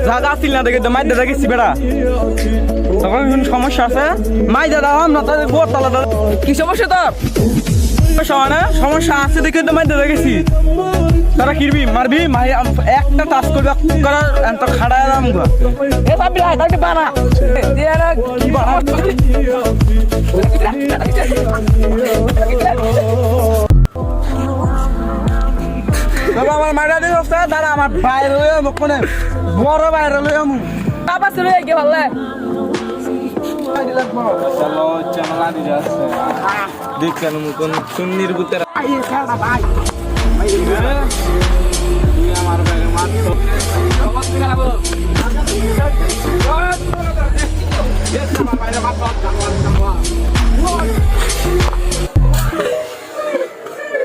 জায়গা আসছিল না দেখে তো মাই দাদা গেছি বেড়া তখন সমস্যা আছে মাই দাদা না তাদের গোর তালা কি সমস্যা তোর? সমস্যা আছে দেখে তো মাই দাদা গেছি তারা কিরবি মারবি মাই একটা টাচ করবে করার তো খাড়া এলাম গা এ সাবি আয় তাকে বানা দিয়ে না কি বাড়া বাবা আমার মারা দিয়ে অবস্থা দাঁড়া আমার বাইরে লইয়া মানে বড় বাইরে লইয়া মু বাবা চলে গিয়ে ভালো দেখছেন কোন সুন্নির বুতের আমার